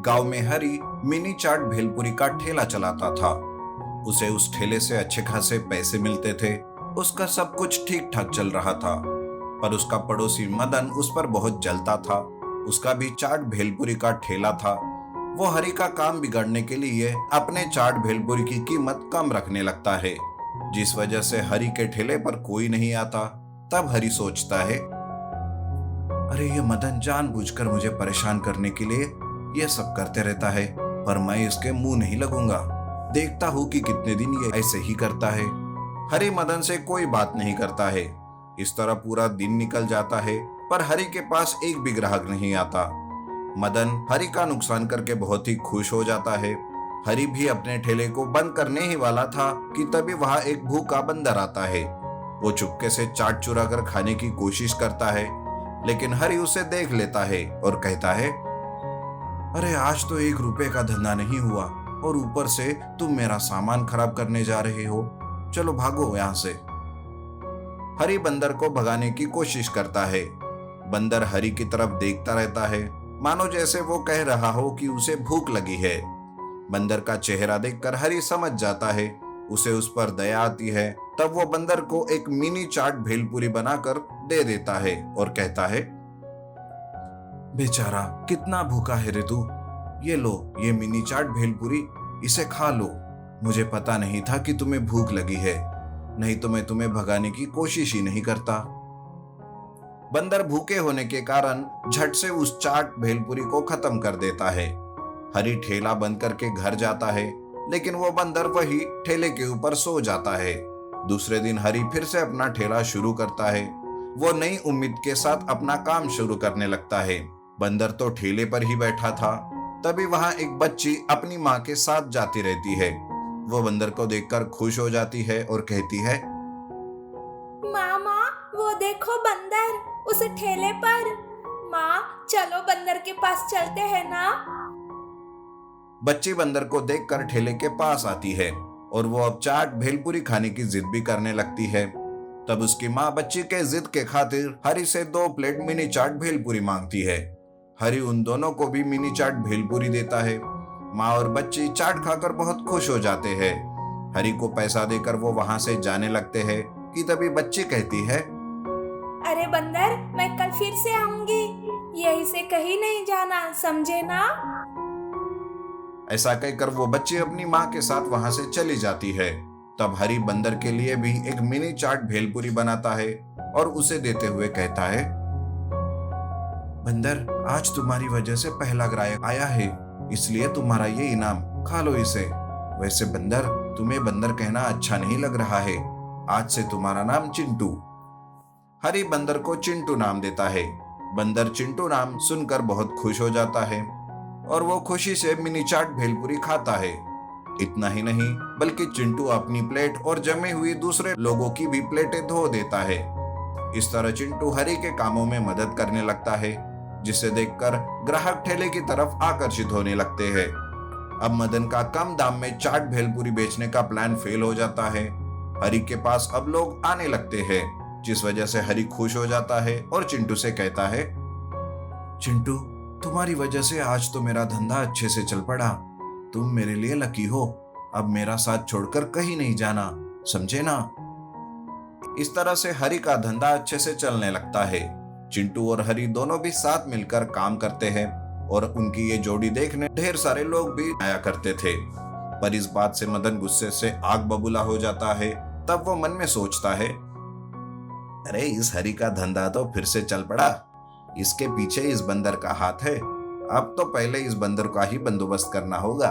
गांव में हरी मिनी चाट भेलपुरी का ठेला चलाता था। उसे उस ठेले से अच्छे खासे पैसे मिलते थे। उसका सब कुछ ठीक ठाक चल रहा था, पर उसका पड़ोसी मदन उस पर बहुत जलता था। उसका भी चाट भेलपुरी का ठेला था। वो हरी का काम बिगाड़ने के लिए अपने चाट भेलपुरी की कीमत कम रखने लगता है, जिस वजह से हरी के ठेले पर कोई नहीं आता। तब हरी सोचता है, अरे ये मदन जानबूझकर मुझे परेशान करने के लिए ये सब करते रहता है, पर मैं इसके मुंह नहीं लगूंगा। देखता हूँ कि कितने दिन ये ऐसे ही करता है। हरी मदन से कोई बात नहीं करता है। इस तरह पूरा दिन निकल जाता है, पर हरी के पास एक भी ग्राहक नहीं आता। मदन हरी का नुकसान करके बहुत ही खुश हो जाता है। हरी भी अपने ठेले को बंद करने ही वाला था कि तभी वहां एक भूखा बंदर आता है। वो चुपके से चाट चुरा कर खाने की कोशिश करता है, लेकिन हरी उसे देख लेता है और कहता है, अरे आज तो 1 रुपए का धंधा नहीं हुआ और ऊपर से तुम मेरा सामान खराब करने जा रहे हो। चलो भागो यहाँ से। हरी बंदर को भगाने की कोशिश करता है। बंदर हरी की तरफ देखता रहता है, मानो जैसे वो कह रहा हो कि उसे भूख लगी है। बंदर का चेहरा देखकर हरी समझ जाता है, उसे उस पर दया आती है। तब वो बंदर को एक मिनी चाट भेलपुरी बनाकर दे देता है और कहता है, बेचारा कितना भूखा है रे तू। ये लो, ये मिनी चाट भेलपुरी, इसे खा लो। मुझे पता नहीं था कि तुम्हें भूख लगी है, नहीं तो मैं तुम्हें भगाने की कोशिश ही नहीं करता। बंदर भूखे होने के कारण झट से उस चाट भेलपुरी को खत्म कर देता है। हरी ठेला बंद करके घर जाता है, लेकिन वो बंदर वही ठेले के ऊपर सो जाता है। दूसरे दिन हरी फिर से अपना ठेला शुरू करता है। वो नई उम्मीद के साथ अपना काम शुरू करने लगता है। बंदर तो ठेले पर ही बैठा था। तभी वहां एक बच्ची अपनी माँ के साथ जाती रहती है। वो बंदर को देखकर खुश हो जाती है और कहती है, मामा वो देखो बंदर उस ठेले पर। माँ चलो बंदर के पास चलते हैं ना। बच्ची बंदर को देखकर ठेले के पास आती है और वो अब चाट भेलपुरी खाने की जिद भी करने लगती है। तब उसकी माँ बच्ची के जिद के खातिर हरी से 2 प्लेट मिनी चाट भेलपुरी मांगती है। हरी उन दोनों को भी मिनी चाट भेलपुरी देता है। माँ और बच्ची चाट खाकर बहुत खुश हो जाते हैं। हरी को पैसा देकर वो वहां से जाने लगते हैं कि तभी बच्ची कहती है, अरे बंदर मैं कल फिर से आऊंगी, यहीं से कहीं नहीं जाना, समझे ना। ऐसा कहकर वो बच्ची अपनी माँ के साथ वहां से चली जाती है। तब हरी बंदर के लिए भी एक मिनी चाट भेलपुरी बनाता है और उसे देते हुए कहता है, बंदर आज तुम्हारी वजह से पहला ग्राहक आया है, इसलिए तुम्हारा ये इनाम, खा लो इसे। वैसे बंदर, तुम्हें बंदर कहना अच्छा नहीं लग रहा है, आज से तुम्हारा नाम चिंटू। हरी बंदर को चिंटू नाम देता है। बंदर चिंटू नाम सुनकर बहुत खुश हो जाता है और वो खुशी से मिनी चाट भेलपुरी खाता है। इतना ही नहीं, बल्कि चिंटू अपनी प्लेट और जमे हुई दूसरे लोगों की भी प्लेटें धो देता है। इस तरह चिंटू हरी के कामों में मदद करने लगता है, जिसे देखकर ग्राहक ठेले की तरफ आकर्षित होने लगते हैं। अब मदन का कम दाम में चाट भेलपुरी बेचने का प्लान फेल हो जाता है। हरी के पास अब लोग आने लगते हैं, जिस वजह से हरी खुश हो जाता है और चिंटू से कहता है, चिंटू तुम्हारी वजह से आज तो मेरा धंधा अच्छे से चल पड़ा। तुम मेरे लिए लकी हो। अब मेरा साथ छोड़कर कहीं नहीं जाना, समझे ना। इस तरह से हरी का धंधा अच्छे से चलने लगता है। चिंटू और हरी दोनों भी साथ मिलकर काम करते हैं और उनकी ये जोड़ी देखने ढेर सारे लोग भी आया करते थे। पर इस बात से मदन गुस्से से आग बबूला हो जाता है। तब वो मन में सोचता है, अरे इस हरी का धंधा तो फिर से चल पड़ा, इसके पीछे इस बंदर का हाथ है। अब तो पहले इस बंदर का ही बंदोबस्त करना होगा।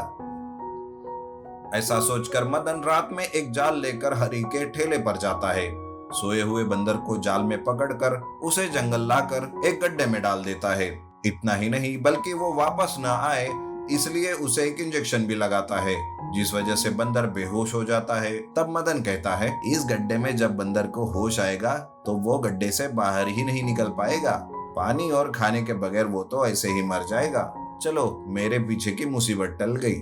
ऐसा सोचकर मदन रात में एक जाल लेकर हरी के ठेले पर जाता है। सोए हुए बंदर को जाल में पकड़कर उसे जंगल लाकर एक गड्ढे में डाल देता है। इतना ही नहीं, बल्कि वो वापस न आए इसलिए उसे एक इंजेक्शन भी लगाता है, जिस वजह से बंदर बेहोश हो जाता है। तब मदन कहता है, इस गड्ढे में जब बंदर को होश आएगा तो वो गड्ढे से बाहर ही नहीं निकल पाएगा। पानी और खाने के बगैर वो तो ऐसे ही मर जाएगा। चलो, मेरे पीछे की मुसीबत टल गई।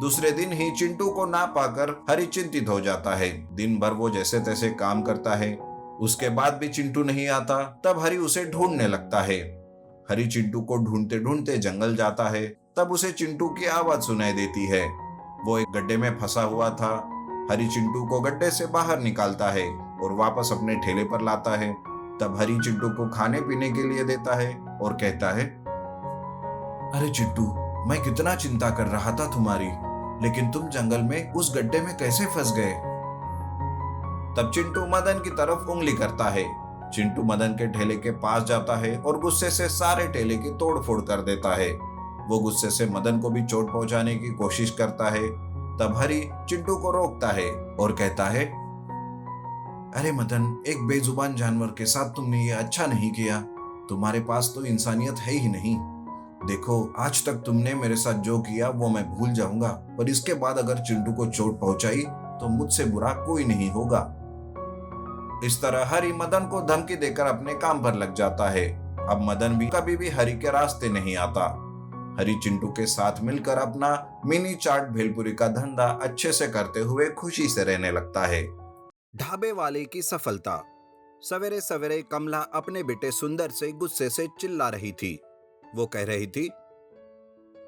दूसरे दिन ही चिंटू को ना पाकर हरी चिंतित हो जाता है। दिन भर वो जैसे तैसे काम करता है, उसके बाद भी चिंटू नहीं आता। तब हरी उसे ढूंढने लगता है। हरी चिंटू को ढूंढते ढूंढते जंगल जाता है तब उसे चिंटू की आवाज सुनाई देती है। वो एक गड्ढे में फंसा हुआ था। हरी चिंटू को गड्ढे से बाहर निकालता है और वापस अपने ठेले पर लाता है। तब हरी चिंटू को खाने पीने के लिए देता है और कहता है, अरे चिंटू, मैं कितना चिंता कर रहा था तुम्हारी, लेकिन तुम जंगल में उस गड्ढे में कैसे फंस गए? तब चिंटू मदन की तरफ उंगली करता है। चिंटू मदन के ठेले के पास जाता है और गुस्से से सारे ठेले की तोड़ फोड़ कर देता है। वो गुस्से से मदन को भी चोट पहुंचाने की कोशिश करता है। तब हरी चिंटू को रोकता है और कहता है, अरे मदन, एक बेजुबान जानवर के साथ तुमने ये अच्छा नहीं किया। तुम्हारे पास तो इंसानियत है ही नहीं। देखो, आज तक तुमने मेरे साथ जो किया वो मैं भूल जाऊंगा, पर इसके बाद अगर चिंटू को चोट पहुंचाई तो मुझसे बुरा कोई नहीं होगा। इस तरह हरी मदन को धमकी देकर अपने काम पर लग जाता है। अब मदन भी कभी भी हरी के रास्ते नहीं आता। हरी चिंटू के साथ मिलकर अपना मिनी चाट भेलपुरी का धंधा अच्छे से करते हुए खुशी से रहने लगता है। ढाबे वाले की सफलता। सवेरे सवेरे कमला अपने बेटे सुंदर से गुस्से से चिल्ला रही थी। वो कह रही थी,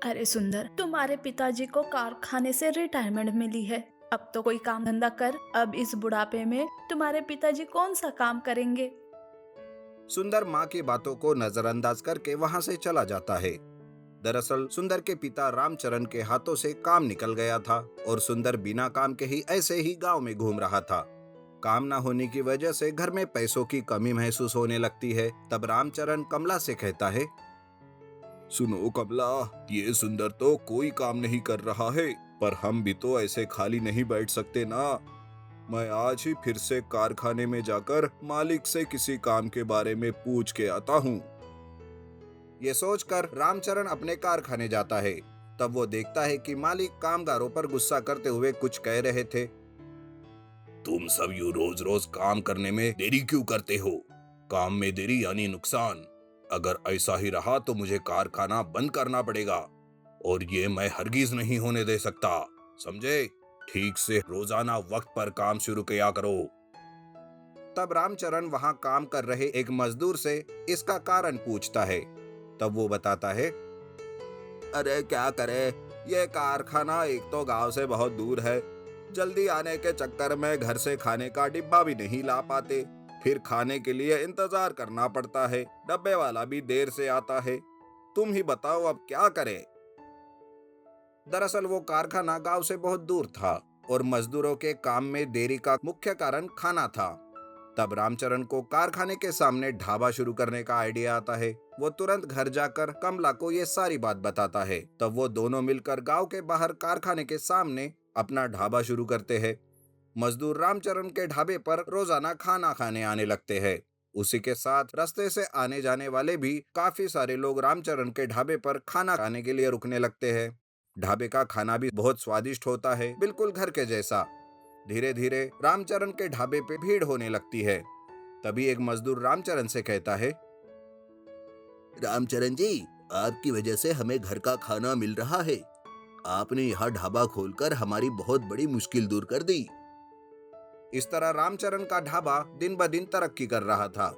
अरे सुंदर, तुम्हारे पिताजी को कारखाने से रिटायरमेंट मिली है। अब तो कोई काम धंधा कर। अब इस बुढ़ापे में तुम्हारे पिताजी कौन सा काम करेंगे? सुंदर माँ की बातों को नजरअंदाज करके वहाँ से चला जाता है। दरअसल सुंदर के पिता रामचरण के हाथों से काम निकल गया था और सुंदर बिना काम के ही ऐसे ही गांव में घूम रहा था। काम ना होने की वजह से घर में पैसों की कमी महसूस होने लगती है। तब रामचरण कमला से कहता है, सुनो कमला, ये सुंदर तो कोई काम नहीं कर रहा है, पर हम भी तो ऐसे खाली नहीं बैठ सकते ना। मैं आज ही फिर से कारखाने में जाकर मालिक से किसी काम के बारे में पूछ के आता हूँ। ये सोचकर रामचरण अपने कारखाने जाता है। तब वो देखता है कि मालिक कामगारों पर गुस्सा करते हुए कुछ कह रहे थे। तुम सब यूं रोज रोज काम करने में देरी क्यों करते हो? काम में देरी यानी नुकसान। अगर ऐसा ही रहा तो मुझे कारखाना बंद करना पड़ेगा और ये मैं हरगिज नहीं होने दे सकता, समझे? ठीक से रोजाना वक्त पर काम शुरू किया करो। तब रामचरण वहां काम कर रहे एक मजदूर से इसका कारण पूछता है। तब वो बताता है, अरे क्या करे, ये कारखाना एक तो गांव से बहुत दूर है। जल्दी आने के चक्कर में घर से खाने का डिब्बा भी नहीं ला पाते। फिर खाने के लिए इंतजार करना पड़ता है। डब्बे वाला भी देर से आता है। तुम ही बताओ अब क्या करें? दरअसल वो कारखाना गांव से बहुत दूर था और मजदूरों के काम में देरी का मुख्य कारण खाना था। तब रामचरण को कारखाने के सामने ढाबा शुरू करने का आइडिया आता है। वो तुरंत घर जाकर कमला को ये सारी बात बताता है। तब वो दोनों मिलकर गांव के बाहर कारखाने के सामने अपना ढाबा शुरू करते हैं। मजदूर रामचरण के ढाबे पर रोजाना खाना खाने आने लगते हैं। उसी के साथ रास्ते से आने जाने वाले भी काफी सारे लोग रामचरण के ढाबे पर खाना खाने के लिए रुकने लगते हैं। ढाबे का खाना भी बहुत स्वादिष्ट होता है, बिल्कुल घर के जैसा। धीरे धीरे रामचरण के ढाबे पे भीड़ होने लगती है। तभी एक मजदूर रामचरण से कहता है, रामचरण जी, आपकी वजह से हमें घर का खाना मिल रहा है। आपने यहाँ ढाबा खोलकर हमारी बहुत बड़ी मुश्किल दूर कर दी। इस तरह रामचरण का ढाबा दिन ब दिन तरक्की कर रहा था।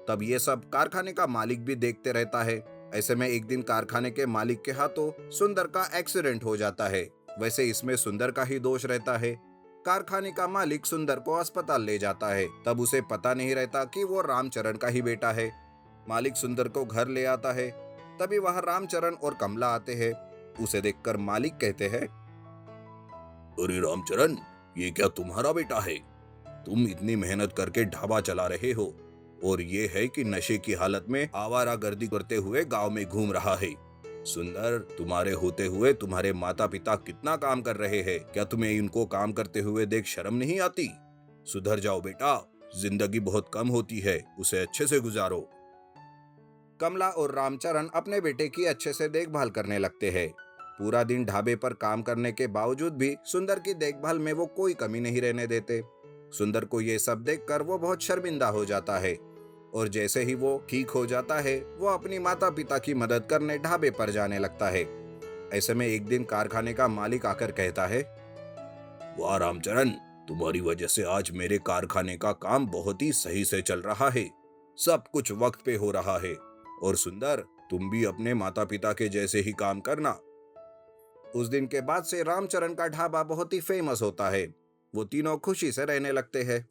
तब ये सब कारखाने का मालिक भी देखते रहता है। ऐसे में एक दिन कारखाने के मालिक के हाथों सुंदर का एक्सीडेंट हो जाता है। वैसे इसमें सुंदर का ही दोष रहता है। कारखाने का मालिक सुंदर को अस्पताल ले जाता है। तब उसे पता नहीं रहता कि वो रामचरण का ही बेटा है। मालिक सुंदर को घर ले आता है। तभी वहां रामचरण और कमला आते हैं। उसे देखकर मालिक कहते हैं, अरे रामचरण, ये क्या तुम्हारा बेटा है? तुम इतनी मेहनत करके ढाबा चला रहे हो और ये है कि नशे की हालत में आवारागर्दी करते हुए गांव में घूम रहा है। सुंदर, तुम्हारे होते हुए तुम्हारे माता पिता कितना काम कर रहे हैं। क्या तुम्हें इनको काम करते हुए देख शर्म नहीं आती? सुधर जाओ बेटा, जिंदगी बहुत कम होती है, उसे अच्छे से गुजारो। कमला और रामचरण अपने बेटे की अच्छे से देखभाल करने लगते हैं। पूरा दिन ढाबे पर काम करने के बावजूद भी सुंदर की देखभाल में वो कोई कमी नहीं रहने देते। सुंदर को ये सब देखकर वो बहुत शर्मिंदा हो जाता है और जैसे ही वो ठीक हो जाता है, वो अपनी माता पिता की मदद करने ढाबे पर जाने लगता है। ऐसे में एक दिन कारखाने का मालिक आकर कहता है, वाह रामचरण, तुम्हारी वजह से आज मेरे कारखाने का काम बहुत ही सही से चल रहा है। सब कुछ वक्त पे हो रहा है। और सुंदर, तुम भी अपने माता पिता के जैसे ही काम करना। उस दिन के बाद से रामचरण का ढाबा बहुत ही फेमस होता है। वो तीनों खुशी से रहने लगते हैं।